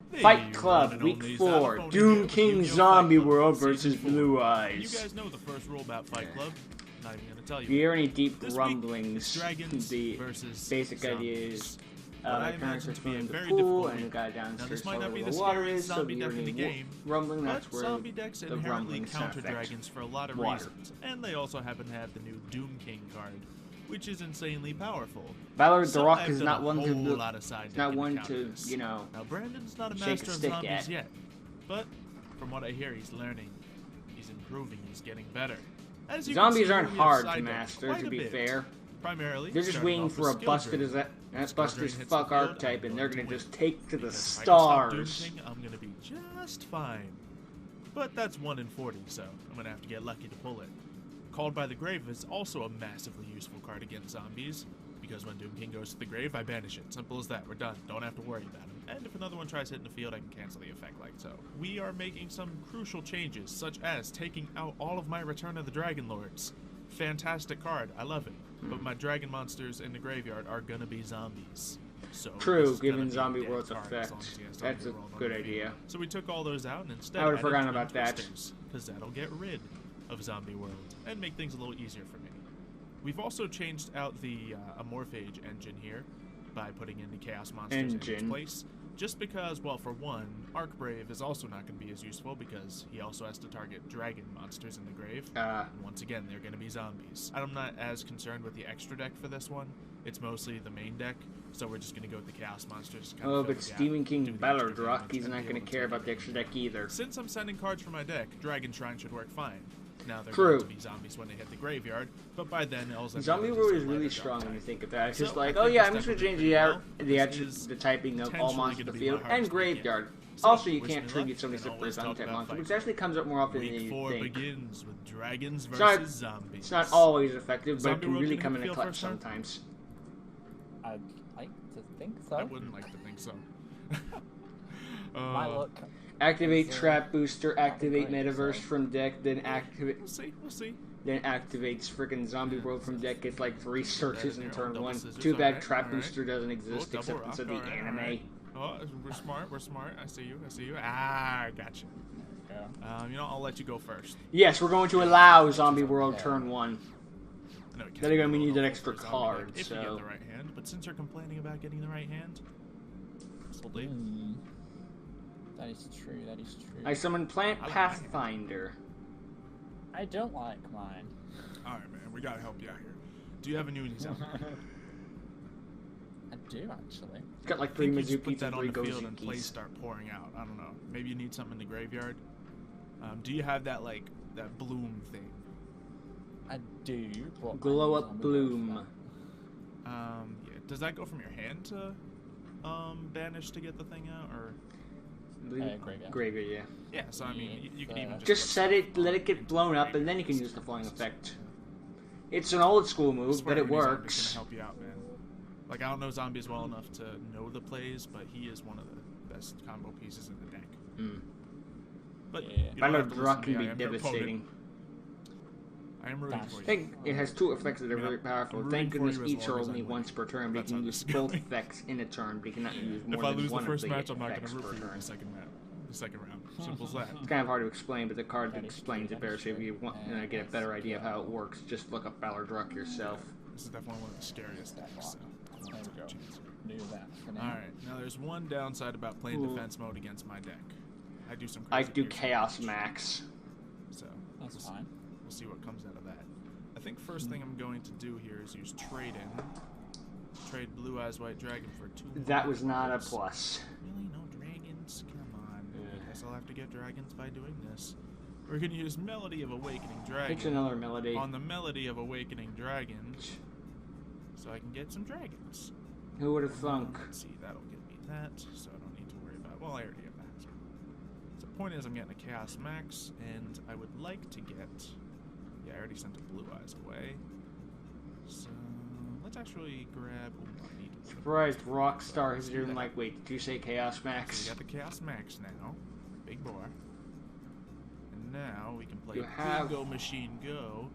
Fight Club, Week 4, Doom King Zombie World versus Blue Eyes. You guys know the first rule about Fight Club. Not even gonna tell you. If you hear any deep This rumblings, dragons the versus basic idea zombies. is What my I parents are imagine to be a swimming in the very pool, difficult and the week. guy Now, downstairs this might told not me be where the the water scariest is, so zombie if you deck hear in the any game, rumbling, but that's where zombie decks the inherently rumblings counter affect dragons for a lot of water. reasons, and they also happen to have the new Doom King card, which is insanely powerful. Valor the So Rock I've is done not a one whole to lot of side not decking one counter to, this. you know, Now Brandon's not a shake a master of stick zombies at. yet, but from what I hear, he's learning, he's improving, he's getting better. As you can Zombies see, aren't we have hard side to decked master, quite to a be bit. fair. Primarily, They're just starting waiting off for with a skill busted drain. as If busted skill as drain hits fuck the field, archetype, I'm and they're going gonna to just win. take to the Because if I can stop stars. Doom King, I'm gonna be just fine. But that's 1 in 40, so I'm gonna have to get lucky to pull it. Called by the Grave is also a massively useful card against zombies, because when Doom King goes to the grave, I banish it. Simple as that. We're done. Don't have to worry about him. And if another one tries hitting the field, I can cancel the effect like so. We are making some crucial changes, such as taking out all of my Return of the Dragon Lords. Fantastic card. I love it. But my dragon monsters in the graveyard are gonna be zombies. So True, given Zombie World's effect. That's a good idea. So we took all those out and instead I would've added forgotten Twin about that. Twisters, because that'll get rid of Zombie World and make things a little easier for me. We've also changed out the Amorphage engine here by putting in the Chaos Monsters in its place. Just because, well, for one, Arcbrave is also not going to be as useful because he also has to target dragon monsters in the grave. And once again, they're going to be zombies. I'm not as concerned with the extra deck for this one. It's mostly the main deck, so we're just going to go with the Chaos Monsters. Oh, but Demon King Ballardrock, he's not going to care about the extra deck either. Since I'm sending cards for my deck, Dragon Shrine should work fine. Now they're True. going to be zombies when they hit the graveyard, but by then also Zombie World is really strong when you think about it. It's just like, oh yeah, I'm just gonna change the typing of all monsters in the field and graveyard. Also, you can't tribute so many separate type monsters, which actually comes up more often than you Week 4 think. begins with dragons versus zombies. It's not always effective, but it Zombie can World really gonna come hit in the a field clutch first turn? sometimes. I'd like to think so. I wouldn't like to think so. My luck. Activate Trap Booster, activate Metaverse from deck, then activate. We'll see. Then activates frickin' Zombie World from deck. Gets like 3 searches in turn 1. scissors, Too bad alright, Trap alright. Booster doesn't exist Double except rock, inside the alright, anime. alright. Oh, we're smart. I see you. Ah, I gotcha. Yeah. You know, I'll let you go first. Yes, we're going to allow Zombie World turn 1. I know it can't That are gonna be mean you rolled need over extra for a zombie card, deck if you get so- the right hand. But since you're complaining about getting the right hand, so leave. That is true. That is true. I summon Plant I like my hand. Pathfinder. I don't like mine. All right, man. We gotta help you out here. Do you have a new zombie? I do actually. It's got like I 3 think you just put Mizukis that and on 3 the field and plays Gozukis. start pouring out. I don't know. Maybe you need something in the graveyard. Do you have that that bloom thing? I do. But I Glow use Up Zombie World Bloom. for Yeah. Does that go from your hand to banish to get the thing out, or? Graveyard. Graveyard, yeah. Yeah. So I mean, you can even Just set it, let it get blown up, and then you can use the flying effect. It's an old school move, but it works. Gonna help you out, man. Like, I don't know zombies well enough to know the plays, but he is one of the best combo pieces in the deck. But Yeah. you don't have to listen Ballardrock to can me, be I am your opponent. devastating. I am rooting That's for I you. think it has 2 effects that are I mean, very I'm powerful. rooting Thank for goodness you as each are long as only I win. once per turn, but you That's can how use this is both going. effects in a turn, but you cannot use more If I than lose the one first of the match, I'm not effects gonna root per for you in turn. the second round. Simple as that. It's kind of hard to explain, but the card That is explains true, it that better, is so if true. you want to get a better idea of how it works, just look up Ballardrock yourself. This is definitely one of the scariest decks. So. There we go. Do that for now. Alright, now there's one downside about playing defense mode against my deck. I do some I crazy do piercing Chaos damage. Max. So That's fine. we'll see what comes out of that. I think first thing I'm going to do here is use trade in. Trade Blue Eyes White Dragon for 2. That was not a plus. Really? No dragons? Come on. Yeah. I guess I'll have to get dragons by doing this. We're gonna use Melody of Awakening Dragon It's another melody. on the Melody of Awakening Dragon, so I can get some dragons. Who would have thunk? Let's see, that'll give me that, so I don't need to worry about. Well, I already have that. So the point is, I'm getting a Chaos Max, and I would like to get. Yeah, I already sent the Blue Eyes away. So let's actually grab. Oh, I need to. Surprised Rockstar has even like, wait, did you say Chaos Max? So we got the Chaos Max now, big boy. And now we can play You have- Go Machine Go.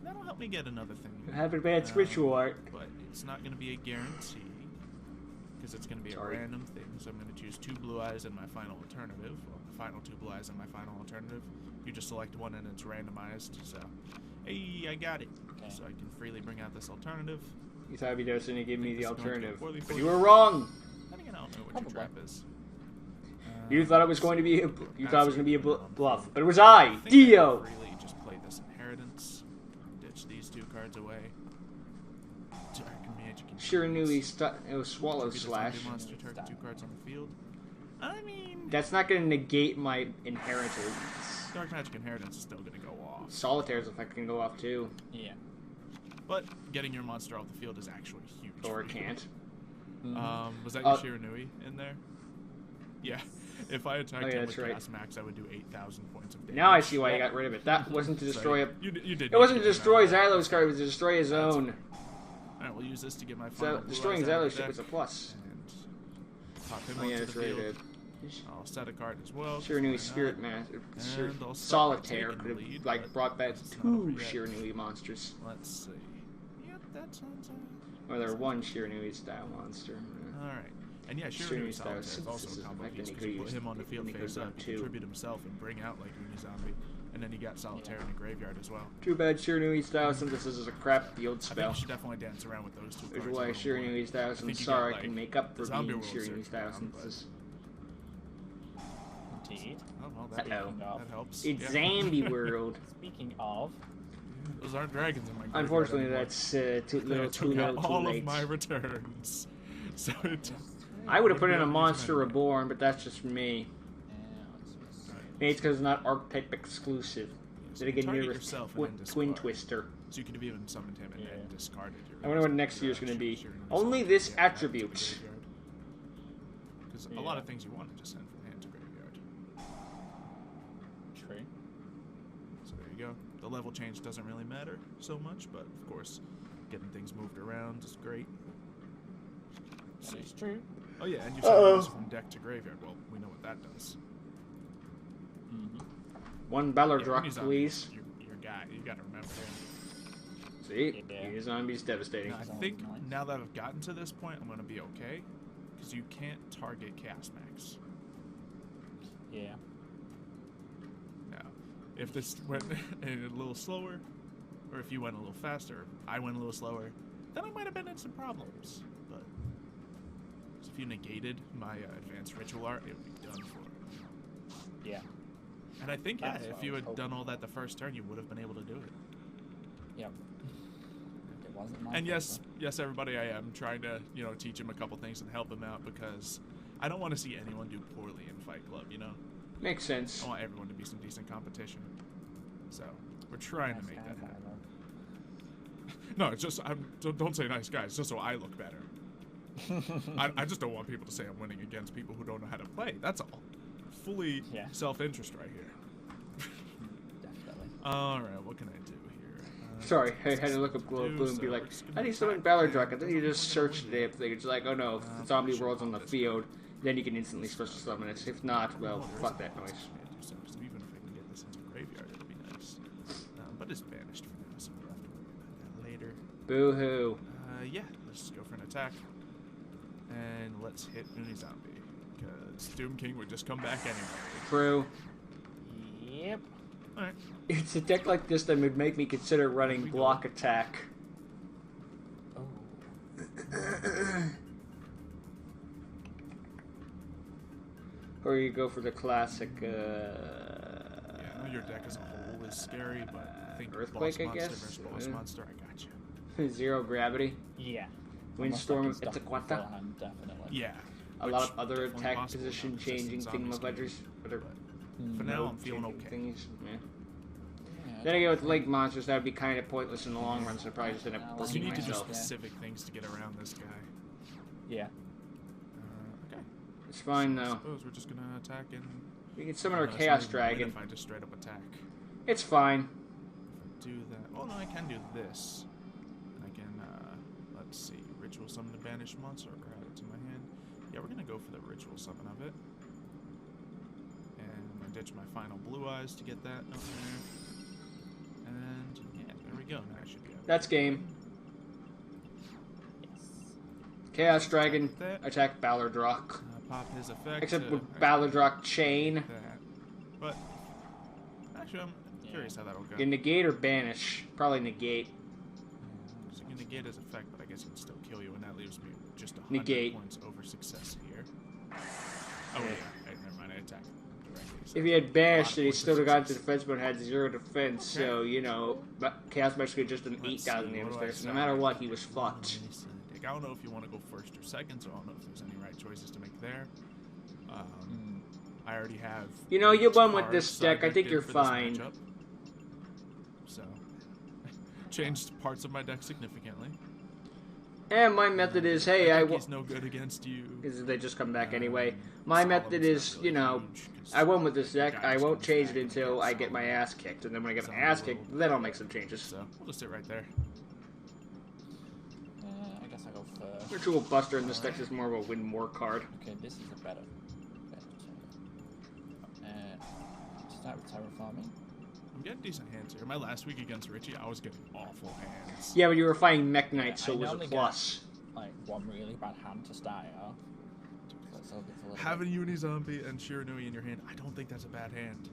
That'll help me get another thing. You have advanced ritual art. But it's not going to be a guarantee. because it's going to be a random thing. So I'm going to choose 2 blue eyes and my final alternative. Well, final 2 blue eyes and my final alternative. You just select one and it's randomized. So, hey, I got it. Okay. So I can freely bring out this alternative. You thought he does, and he gave me the alternative. But you were wrong. I think I don't know what your trap is. You thought it was going to be a bluff, but it was I, Dio. Really, just play this inheritance. Ditch these 2 cards away. Sure knew it was Swallow Slash. Monster, target 2 cards on the field. I mean, that's not going to negate my inheritance. Dark Magic Inheritance is still going to go off. Solitaire's effect can go off too. Yeah. But getting your monster off the field is actually huge. Or it can't. Was that your Shiranui in there? Yeah. If I attacked him with right. Chaos Max, I would do 8,000 points of damage. Now I see why you got rid of it. That wasn't to destroy You did. It wasn't to destroy Xylo's card, it was to destroy his own. Alright, we'll use this to get my final So destroying Xylo's ship was a plus. And pop him onto the field. I'll set a card as well. Shiranui Spirit Master. Solitaire could have like brought back 2 Shiranui monsters. Let's see. Yep, that sounds Or there 1 Shiranui style monster. Alright. And yeah, Shiranui Solitaire is also a combo piece because you put him on the field face up, contribute himself, and bring out like Unizombie. And then you got Solitaire in the graveyard as well. Too bad Shiranui Style Synthesis is a crap field spell. I think you should definitely dance around with those 2 cards. Which is why Shiranui Style Synthesis can make up for being Shiranui Style Synthesis. Indeed. Oh, well, that helps. It's Zombie World. Speaking of... Those aren't dragons in my graveyard. Unfortunately, that's too all late. of my returns. So I would have put in a Monster Reborn, but that's just me. Maybe it's because it's not archetype exclusive. Then again, you're Twin Twister. So you could have even summoned him and then discarded your... I wonder what next year's going to be. Only this attribute. Because a lot of things you want to just send from hand to graveyard. True. So there you go. The level change doesn't really matter so much, but of course, getting things moved around is great. That is true. Oh yeah, and you send from deck to graveyard. Well, we know what that does. One Ballardrock, please. Your guy. You gotta remember him. See? Zombie's devastating. Now, I think now that I've gotten to this point, I'm gonna be okay. Because you can't target Chaos Max. Yeah. Now, if this went a little slower, or if you went a little faster, I went a little slower, then I might have been in some problems. But if you negated my advanced ritual art, it would be done for. Yeah. And I think, if you had done all that the first turn, you would have been able to do it. Yep. It wasn't my and yes, everybody, I am trying to, teach him a couple things and help him out because I don't want to see anyone do poorly in Fight Club, Makes sense. I want everyone to be some decent competition. So, we're trying to make that happen. No, it's just, don't say nice guys, just so I look better. I just don't want people to say I'm winning against people who don't know how to play, that's all. Fully self-interest right here. Definitely. Alright, what can I do here? Sorry, I had to look up Glow Blue and be like, I need someone Ballardrock. And then you just search the damn thing. It's like, oh no, if the zombie world's on the field, then you can instantly special summon it. If not, well, fuck that noise. So even if I can get this into graveyard, it'll be nice. But it's banished for now, so we'll have to worry about that later. Boo-hoo. Yeah, let's go for an attack. And let's hit Unizombie. Because Doom King would just come back anyway. True. Yep. Alright. It's a deck like this that would make me consider running block attack. Oh. Or you go for the classic, Yeah, I know your deck as a whole is scary, but I think Earthquake, boss I guess? monster versus boss monster, I got you. Zero gravity. Yeah. Windstorm, it's a quanta. Definitely. Yeah. A lot of other attack position changing thingamabouters. For now, I'm feeling okay. Thingies. Yeah. Then again, with lake monsters, that would be kind of pointless in the long run, so I probably just end up working you need myself. to do specific things to get around this guy. Yeah. Okay. It's fine, though. I suppose we're just gonna attack and... We can summon our Chaos Dragon. If I just straight up attack. It's fine. If I do that... Oh, no, I can do this. I can, let's see. Ritual summon a banished monster or add it to my hand. Yeah, we're gonna go for the ritual summon of it. And I'm gonna ditch my final blue eyes to get that up there. And yeah, there we go. Now I should be able That's game. Yes. Chaos Dragon, That. attack Ballardrock. Pop his effect. Except with Ballardrock Chain. That. But actually, I'm curious how that'll go. You negate or banish? Probably negate. So you can negate his effect, but I guess he can still kill you, and that leaves me just 100 Negate. points over success here. Oh yeah, hey, never mind. I attacked directly. So If he had banished it, he points still of would have gone to success. defense, but had 0 defense. So, you know, Chaos Max could just an Let's 8,000 see, damage what do I there. So no sound matter like? what, he was fucked. I don't know if you want to go first or second, so I don't know if there's any right choices to make there. I already have. You know, you won with cards this deck. I think selected you're for this fine. matchup. So, changed parts of my deck significantly. And my method is, hey, I think he's no good against you. Because they just come back anyway. My Solomon's method not is, really you know, huge, 'cause I won with this deck. guy I just won't comes change back it and until gets I get my Solomon. ass kicked. And then when I get my Zombie ass kicked, will- then I'll make some changes. So we'll just sit right there. I guess I go first. Ritual Buster in this deck is more of a win more card. Okay, this is a better start with terraforming. I'm getting decent hands here. My last week against Richie, I was getting awful hands. Yeah, but you were fighting Mech Knight, so I it was a normally plus. Like one really bad hand to start out. So it's a little Having bit... Unizombie and Shiranui in your hand, I don't think that's a bad hand.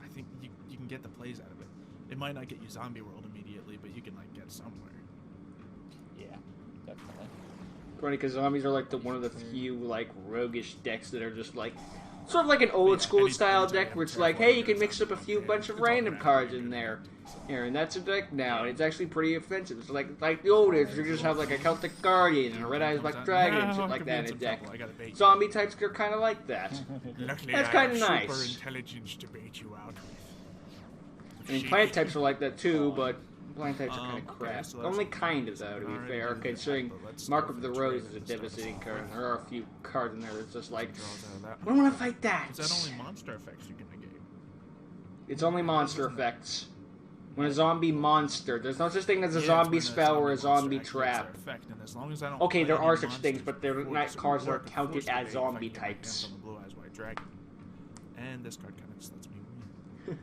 I think you can get the plays out of it. It might not get you Zombie World immediately, but you can like get somewhere. Yeah, definitely. Funny, because zombies are like one of the few like roguish decks that are just like sort of like an old school style deck where it's like, hey, you can mix up a few bunch of random cards in there. Here, and that's a deck now. It's actually pretty offensive. It's like the old days, you just have like a Celtic Guardian and a Red Eyes Black Dragon and shit like that in a deck. Zombie types are kind of like that. Luckily, That's I kinda have nice. super intelligence to bait you out with. I mean, plant types are like that too, but plant types are kind of Okay, crap. so that's Only what kind of though, to be Alright, fair, do that, considering but let's Mark go of for the the Rose trade is a and stuff devastating like card, that. and there are a few cards in there that's just like, Draws out of that I don't want to fight that. Is that only monster effects you can negate? It's only monster effects. When a zombie monster, there's no such thing as a Yeah, it's zombie when spell or a monster zombie activates trap. their effect, and as long as I don't Okay, play there any are such monsters things, but they're before not this, it cards that will are work. Of counted course, as if zombie I get my hands types. on the Blue Eyes White Dragon. And this card kind of just lets me win.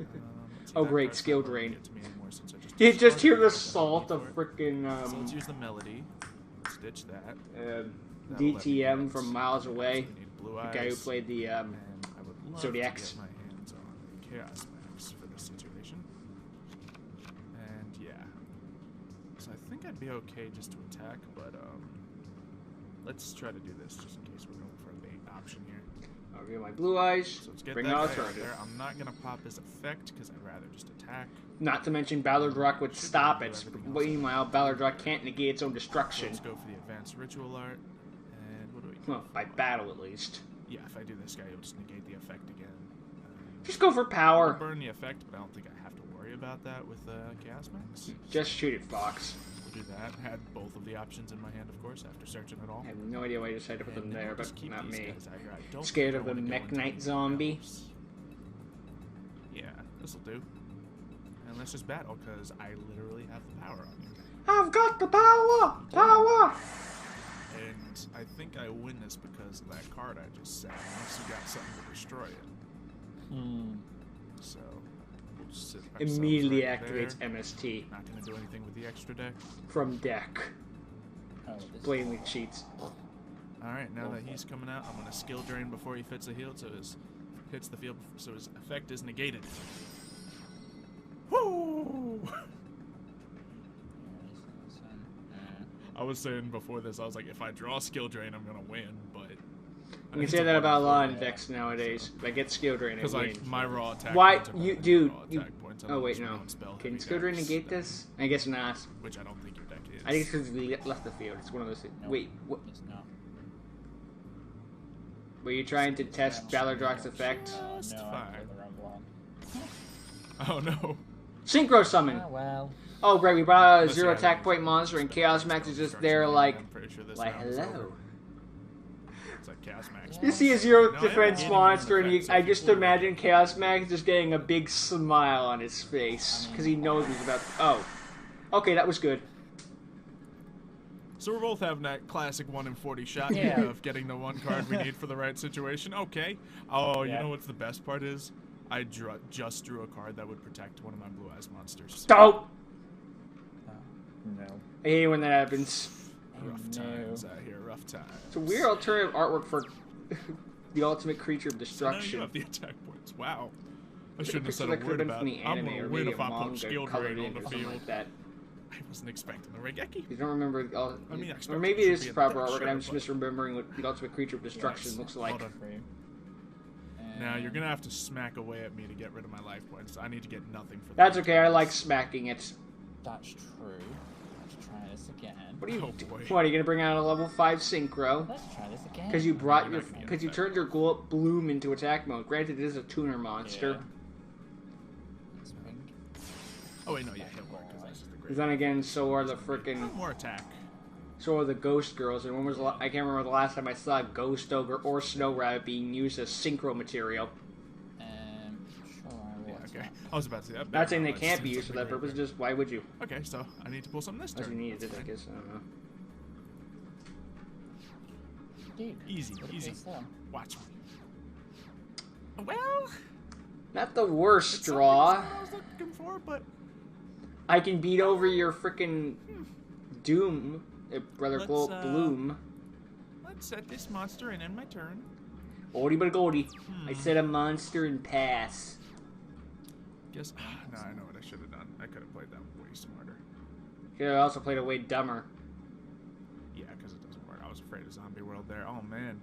Let's see, Oh that great, card's skill not really drain. get to me anymore since I You just discarded hear it. the I got salt money of for it. frickin' So let's use the melody. Stitch that. That'll let me DTM get- from miles away. so we need Blue The guy who Eyes, played the and I would love Zodiacs. to get my hands on Chaos Max for this situation. And yeah. So I think I'd be okay just to attack, but let's try to do this just in case we're going for a bait option here. I'll get my blue eyes. So let's get Bring that out guy out alternative. there. I'm not gonna pop his effect because I'd rather just attack. Not to mention Ballardrock would stop it. But meanwhile, Ballardrock can't negate its own destruction. Let's go for the advanced ritual art. And what do we go Well, by for? battle at least. Yeah, if I do this guy, he'll just negate the effect again. Just go for I'll power. burn the effect, but I don't think I have to worry about that with Chaos Max. Just shoot it, Fox. We'll do that. Had both of the options in my hand, of course, after searching it all. I have no idea why you decided to put them And then there, we'll but just keep not these me. guys out here. I don't Scared think of I the wanna go Mech into Knight anything zombie? else. Yeah, this'll do. And let's just battle, because I literally have the power on you. I've got the power! Power! And I think I win this because of that card I just said, unless you got something to destroy it. So, we'll just sit ourselves Immediately right activates there. MST Not gonna do anything with the extra deck. from deck. Oh, this Blatantly cheats. Alright, now that he's coming out, I'm gonna skill drain before he hits the field, so hits the field, so his effect is negated. Woo! I was saying before this, I was like, if I draw skill drain, I'm gonna win, but You can say that about a lot of decks nowadays. If I get skill drain, I because win. like my raw attack. Why points are you, better than dude? raw You, attack points on oh wait, most no. renowned spell Can heavy skill drain decks negate that- this? I guess not. Which I don't think your deck is. I think it's because we left the field. It's one of those things. No, Wait, what? it's not. Were you trying to test Ballardrock's effect? Just No, I fine. played the wrong one. Oh no. Synchro summon. Ah, well. Oh great, we brought out a Unless you 0 have attack any point monster, and Chaos Max is just there like, I'm pretty sure this why round is hello. over. It's like Chaos Max. You see a 0 No, I defense haven't monster, and effects I if you just pull it. imagine Chaos Max just getting a big smile on his face because he knows he's about. Oh, okay, that was good. So we're both having that classic 1 in 40 shot Yeah. of getting the one card we need for the right situation. Okay. Oh, you Yeah. know what's the best part is? I just drew a card that would protect one of my Blue Eyes monsters. Dope. No. I hate when that happens. Rough times out here, rough times. It's a weird alternative artwork for the ultimate creature of So now destruction. you have the attack points. Wow. I It's shouldn't have said a that could word have been about from the I'm anime gonna or win maybe if a I put manga skill colored drain on in the or something field. like that. I wasn't expecting the Regeki. You don't remember, I mean, I or expected maybe it it to is be in proper the artwork, and I'm show, just misremembering what the ultimate creature of destruction Yes. looks like. Hold on. Now you're gonna have to smack away at me to get rid of my life points. I need to get nothing for That's that. okay. I like smacking it. That's true. Let's try this again. What are you? Oh, boy. What are you gonna bring out a level 5 synchro? Let's try this again. Because you brought your, not gonna because you attack turned your glow up bloom into attack mode. Granted, it is a tuner monster. Yeah. Let's bring Oh wait, no, yeah, he'll work because that's just the But great. then again, so are the frickin', More attack. so are the ghost girls. And when was I can't remember the last time I saw a ghost ogre or snow rabbit being used as synchro material. Sure, Yeah, what's okay. that? I was about to say that. Not saying they was can't be something used for that great purpose. there. Just why would you? Okay, so I need to pull something this Unless turn. you needed That's it, I fine. guess. I don't know. Dude, Easy, look at easy. this, though. Watch me. Well, Not the worst it's something draw. that's what I was looking for, but I can beat over your frickin' Doom, brother Let's, Bloom. let's set this monster in my turn. Oldie but a goldie. I said a monster and pass. Guess. No, I know what I should have done. I could have played that way smarter. Could have also played it way dumber. Yeah, because it doesn't work. I was afraid of Zombie World there. Oh man.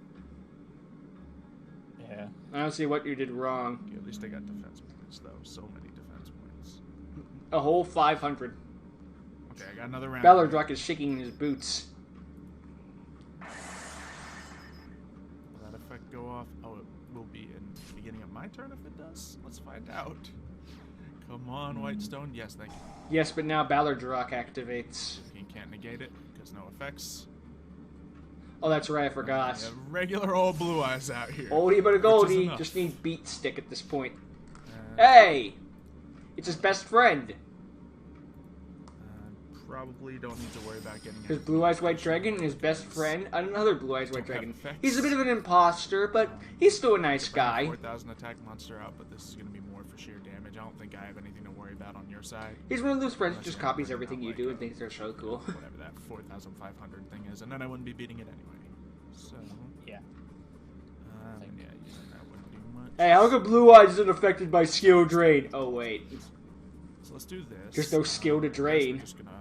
Yeah. I don't see what you did wrong. Okay, at least I got defense points though. So many defense points. A whole 500. Okay, I got another round. Ballardrock is shaking in his boots. Will that effect go off? Oh, it will be in the beginning of my turn if it does. Let's find out. Come on, Whitestone. Yes, thank you. Yes, but now Ballardrock activates. You can't negate it because no effects. Oh, that's right, I forgot. We have regular old Blue Eyes out here. Oldie but a which is goldie. enough. Just need beat stick at this point. Uh, Hey! It's his best friend. Probably don't need to worry about getting His any Blue Eyes White Dragon and his best friend, another Blue Eyes White Don't have Dragon. effects. He's a bit of an imposter, but he's still a nice Bring a guy. 4,000 attack monster out, but this is going to be more for sheer damage. I don't think I have anything to worry about on your side. He's one of those friends who Unless just you wanna copies bring everything out, you like, do and thinks they're so cool. Whatever that 4,500 thing is, and then I wouldn't be beating it anyway. So, Yeah. yeah, using that wouldn't do much. Hey, how come Blue Eyes isn't affected by skill drain? Oh, wait. So let's do this. There's no skill to I guess drain. we're just gonna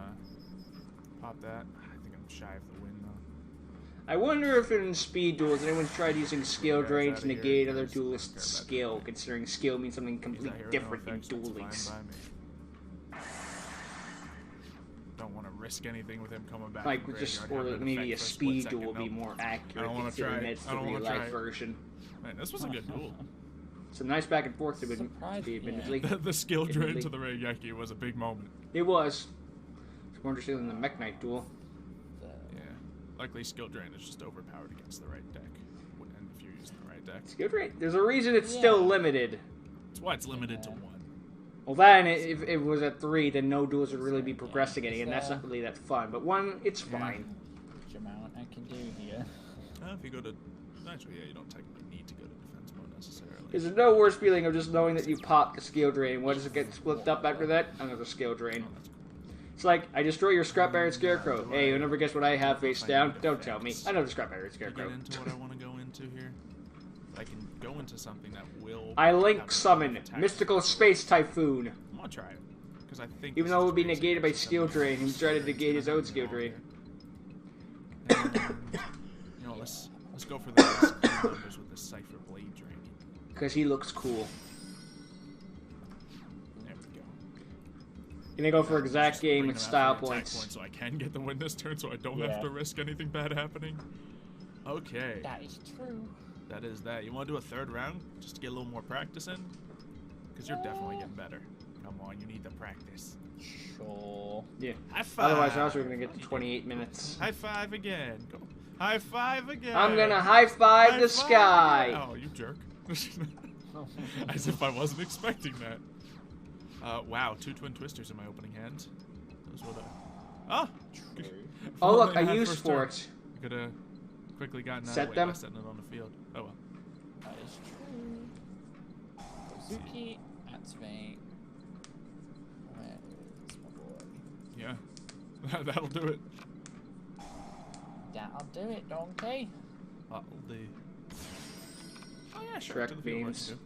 pop that. I think I'm shy of the win though. I wonder if in speed duels anyone's tried using skill Guys drain outta to here, negate guys. other I don't duelists' care about skill, that. considering skill means something He's completely out here with different no in effects, that's duelings. fine by me. Don't want to risk anything with him coming back. Like, from just, graveyard, or having an maybe a effect for split speed second. duel would be Nope. more accurate wanna considering try it. that's I the don't real wanna try life it. version. Man, this was a good duel. Some nice back and forth to be Surprised, yeah. admittedly. The skill drain Admittedly. to the Regeki was a big moment. It was. It's more interesting than the Mech Knight duel. Yeah. Luckily, skill drain is just overpowered against the right deck. And if you're using the right deck. Skill drain. There's a reason it's still Yeah. limited. That's why it's limited to Yeah. 1. Well, then, if it was at 3, then no duels would really be progressing any, and that's So- not really that fun. But 1, it's Yeah. fine. Which amount I can do here. If you go to... Actually, yeah, you don't technically need to go to defense mode necessarily. There's no worse feeling of just knowing that you popped the skill drain. What does it get split up after that? Another skill drain. Oh, that's cool. It's like, I destroy your Scrap Iron Scarecrow. Hey, you'll never guess what I have face down. Don't tell me. I know the Scrap Iron Can I Scarecrow. get into what I want to go into here? I can go into something that will... I have Link a summon attack. Mystical Space Typhoon. I'm gonna try it. Because I think... Even this though it is would be basic negated by versus skill something drain, he's trying to negate his own skill drain. And, you know, let's go for the numbers with the Cypher Blade Drain. Because he looks cool. There we go. Gonna go for exact Just game bring with them out style for attack points. So I can get the win this turn, so I don't Yeah. have to risk anything bad happening. Okay, That is true. that is that. You want to do a third round just to get a little more practice in? Because you're definitely getting better. Come on, you need the practice. Sure. Yeah. High five. Otherwise, else we're gonna get to 28 minutes. High five again. Go. High five again. I'm gonna high five High the five sky. again. Oh, you jerk. As if I wasn't expecting that. Wow, 2 Twin Twisters in my opening hand. Those were the... Ah! True. If Oh look, only I a had use first for turn. it. I could have quickly gotten out Set of the way them? by setting it on the field. Oh well. That is true. Suzuki, activate. Where is my boy? Yeah. That'll do it. I'll do it, donkey. That'll do. Oh yeah, sure. Trek to the field beams. work,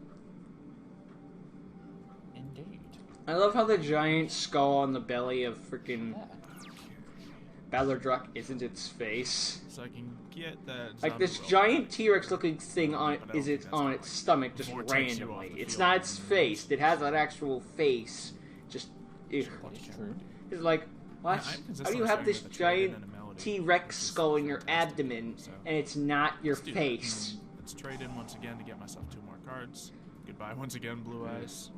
Indeed. I love how the giant skull on the belly of freaking Yeah. Ballardruck isn't its face. so I can get that. Like zombie this roll giant back. T-Rex looking thing on But I don't is think it that's on gonna, its like, stomach just before it takes you off randomly. the It's field. not its face. It has an actual face. Just ew. That's true. It's like what? I'm How do consistently you have saying this that the trade in giant and a melody T-Rex is skull in your fantastic, abdomen so and it's not your let's do that. face? Let's trade in once again to get myself 2 more cards. Goodbye once again, Blue Eyes.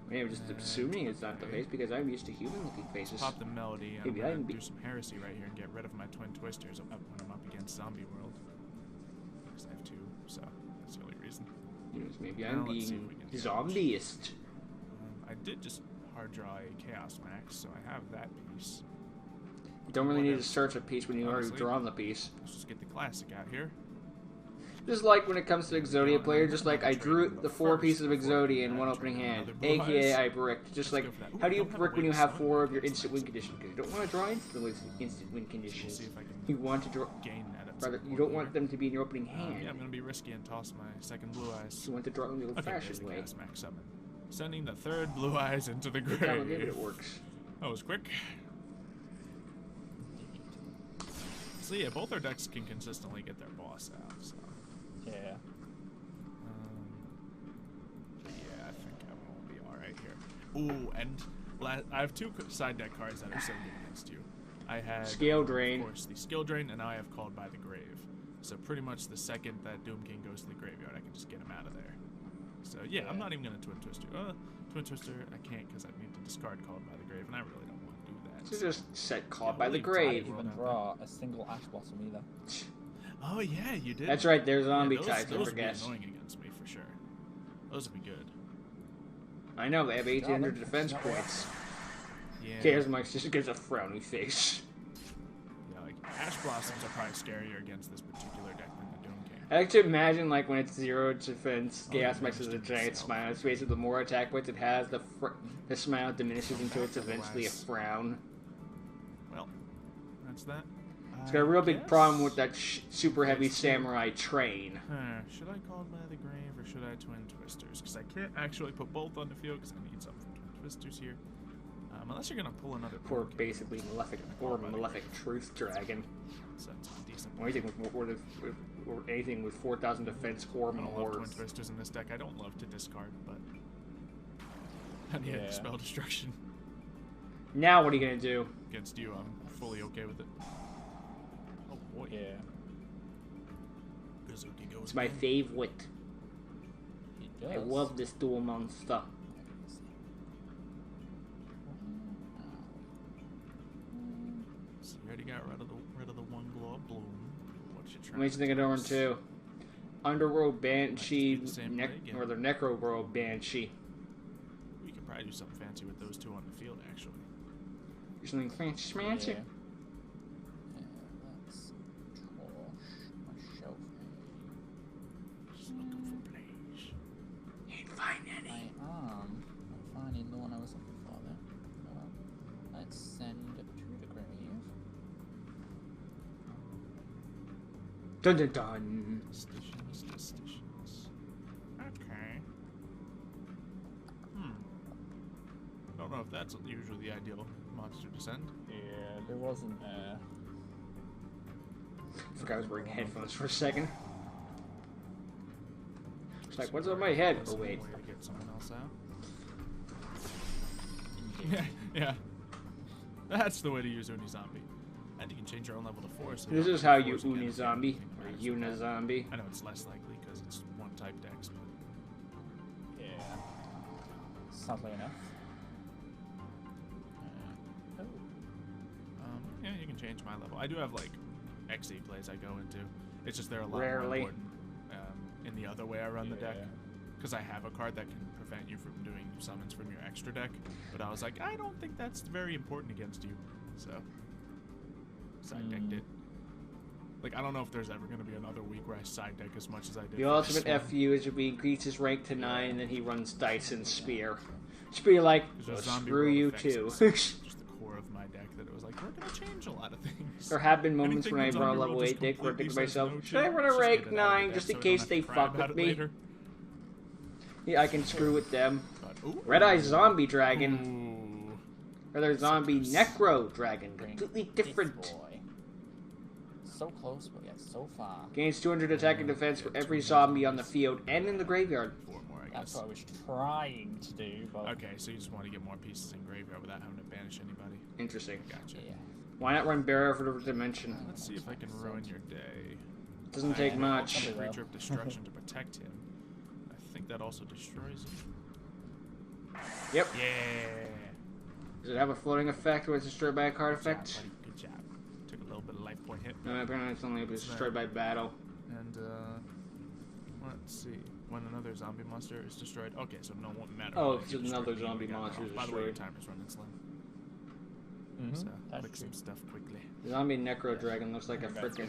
Maybe I'm just assuming it's not the face because I'm used to human-looking faces. Pop the melody, and Maybe I'm I'm gonna be- do some heresy right here and get rid of my twin twisters when I'm up against Zombie World. Because I have 2, so that's the only reason. Maybe Now I'm let's see being if we can zombieist. I did just hard draw a Chaos Max, so I have that piece. You don't really need to Whatever. search a piece when you already Honestly. drawn the piece. Let's just get the classic out here. Just like when it comes to Exodia player, just like I drew the 4 pieces of Exodia in one opening hand, aka I bricked. Just like, how do you brick when you have 4 of your instant win condition? Because you don't want to draw instant win We'll conditions. see if I can You want to draw, gain that at rather, some you point don't here. want them to be in your opening Yeah, hand. I'm gonna be risky and toss my second Blue Eyes. You want to draw them the Okay, there's old-fashioned the way. Chaos Max summon. Sending the 3rd Blue Eyes into the Look how good grave. it works. That was quick. So yeah, both our decks can consistently get their boss out. So Yeah. yeah, I think I will be all right here. Ooh, and I have 2 side deck cards that are so good against you. I had Scale Drain. of course, the Skill Drain, and now I have Called by the Grave. So pretty much the second that Doom King goes to the graveyard, I can just get him out of there. So yeah, I'm not even gonna Twin Twister. Twin Twister, I can't because I need to discard Called by the Grave, and I really don't want to do that. So just set caught Yeah, by the we'll leave grave. I didn't even draw a single Ash Blossom either. Oh yeah, you did. That's right, they're zombie those, types, I those would be forget. annoying against me for sure. Those would be good. I know, they have 1800 Yeah, defense that's- points. Yeah. Chaos Max just gives a frowny face. Yeah, like Ash Blossoms are probably scarier against this particular deck than the Doom King. I like to imagine, like, when it's 0 defense, Oh, Chaos yeah, Max is a interesting giant itself. smile. It's basically the more attack points it has, the smile diminishes until it's eventually a frown. Well, that's that. It's got a real big problem with that super heavy samurai train. Should I Call by the Grave or should I Twin Twisters? Because I can't actually put both on the field because I need some from Twin Twisters here. Unless you're gonna pull another. Or Doom King. basically Malefic Truth Dragon. So it's a decent. Or anything or anything with 4,000 defense or I don't love more. Twin Twisters in this deck. I don't love to discard, but. And yeah, Yeah. Spell Destruction. Now what are you gonna do? Against you, I'm fully okay with it. Oh boy. Yeah. Kazuki goes It's my again. favorite. He does. I love this dual monster. So you already got rid of the 1 glow up bloom. What you What trying? makes you think of Dorn 2? Underworld Banshee, Might just be the same play again. or the Necroworld Banshee. We could probably do something fancy with those 2 on the field, actually. Do something fancy Yeah. schmancy. Yeah, let's toss my shelf. Just looking for plays. Ain't find I any. am finding the one I was looking for there. Let's send to the grave. Dun dun dun. Suspicions. Okay. Don't know if that's usually the ideal monster to send. Yeah, there wasn't. I forgot I was wearing headphones for a second. It's like, what's on my head? Oh, wait. Way to get someone else out. Yeah, yeah. That's the way to use Uni Zombie. And you can change your own level to 4. So This don't is have how to you force again Uni if Zombie, anything or matters Una like that. Zombie. I know it's less likely because it's 1 type dex, but Yeah. Sadly enough. Oh. yeah, you can change my level. I do have like XE plays I go into. It's just they're a lot Rarely. more important in the other way I run the deck. Yeah. Because I have a card that can prevent you from doing summons from your extra deck. But I was like, I don't think that's very important against you. So, side decked it. Like, I don't know if there's ever going to be another week where I side deck as much as I did. The for ultimate this one. FU is if we increase his rank to 9 and then he runs Dyson Spear. Just be like, Because well, the zombie screw world you effects too. is just the core of my deck that it was like, we're gonna change a lot of things. There have been moments Anything when I that's run a on your level roll 8 just deck where I think to completely says myself, no should I change, run a just get rank it out of 9 the just deck in so we case don't they have to cry fuck about with it me? later. Yeah, I can screw with them. But, ooh. Red Eye Zombie Dragon. Ooh. Rather Zombie Suckers. Necro Dragon. Bring Completely this different. boy. So close, but yet so far. Gains 200 attack and defense for every zombie on the field and in the graveyard. 4 more, I That's guess. what I was trying to do, but Okay, so you just want to get more pieces in graveyard without having to banish anybody. Interesting. Gotcha. yeah. Why not run Barrier for the Dimension? Let's see if I can ruin your day. Doesn't take Yeah. much. Probably will. Creature of destruction to protect him. I think that also destroys him. Yep. Yeah. Does it have a floating effect where it's destroyed by a card Good job, effect? buddy. Good job. Took a little bit of life point hit. No, apparently it's only destroyed by battle. And let's see. When another zombie monster is destroyed. Okay, so no one matter. Oh, what, if you destroy another me, zombie we got monster it is off. By the way, your destroyed. timer's running slow. Mm-hmm. So That's click true. some stuff quickly. Zombie Necro Dragon looks like a That's frickin'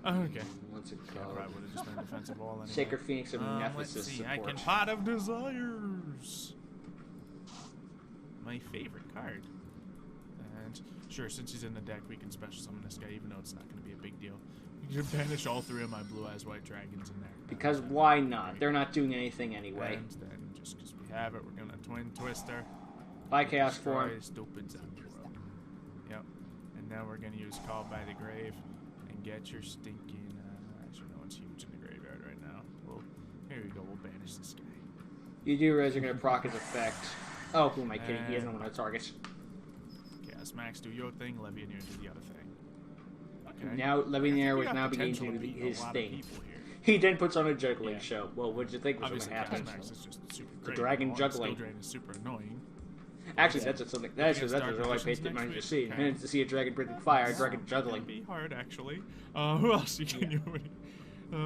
Oh, okay. what's it Yeah, called? probably would have just been defensive wall anyway. Sacred Phoenix of Let's Nephesis see. I can support. Pot of Desires. My favorite card. And sure, since he's in the deck, we can special summon this guy, even though it's not going to be a big deal. You can banish all 3 of my Blue Eyes White Dragons in there. Because why not? They're not doing anything anyway. And then, just because we have it, we're going to Twin Twister. By Chaos Form. Destroy Stupid Zombie World. Yep. And now we're going to use Call by the Grave and get your stinking... actually, no one's huge in the graveyard right now. Well, here we go. We'll banish this guy. You do realize you're going to proc his effect. Oh, who am I kidding? He doesn't want to target. Chaos Max, do your thing. Levianeer, do the other thing. Okay. Now, I think Levianeer we was got now beginning potential to do beat a his lot of thing. people here. He then puts on a juggling Yeah. show. Well, what did you think was going Obviously, to happen? Chaos Max is just super The great. dragon Well, juggling. Skill Drain is super annoying. Actually, Yeah. that's something. That's Against what Dark I paid Magicians next mind to week? see. Okay. To see a dragon breathing fire, dragon It juggling. can be hard, actually. Who else you can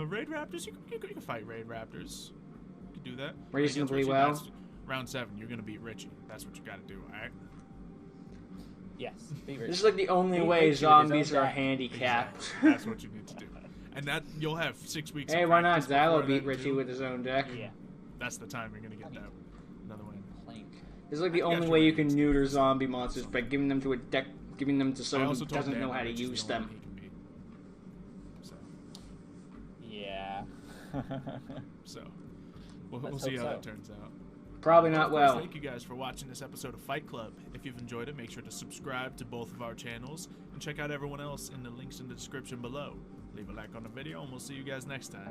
Raid Raptors? You can fight Raid Raptors. You can do that. Reasonably Against Richie, well. that's round 7, you're going to beat Richie. That's what you got to do, alright? Yes. This is like the only He way hits you with his zombies own are deck. handicapped. Exactly. That's what you need to do. And that you'll have 6 weeks Hey, of why not? practice Xylo before beat then, Richie too. with his own deck. Yeah. That's the time you're going to get that. Another win. Plank. This is like the I think only that's way you what can it is. neuter zombie monsters by giving them to a deck, giving them to I someone also who told doesn't Dan know that how to Richie's use the only them. one he can beat. So, Yeah. we'll Let's see how hope that so. turns out. Probably Of not course, well. Thank you guys for watching this episode of Fight Club. If you've enjoyed it, make sure to subscribe to both of our channels and check out everyone else in the links in the description below. Leave a like on the video and we'll see you guys next time.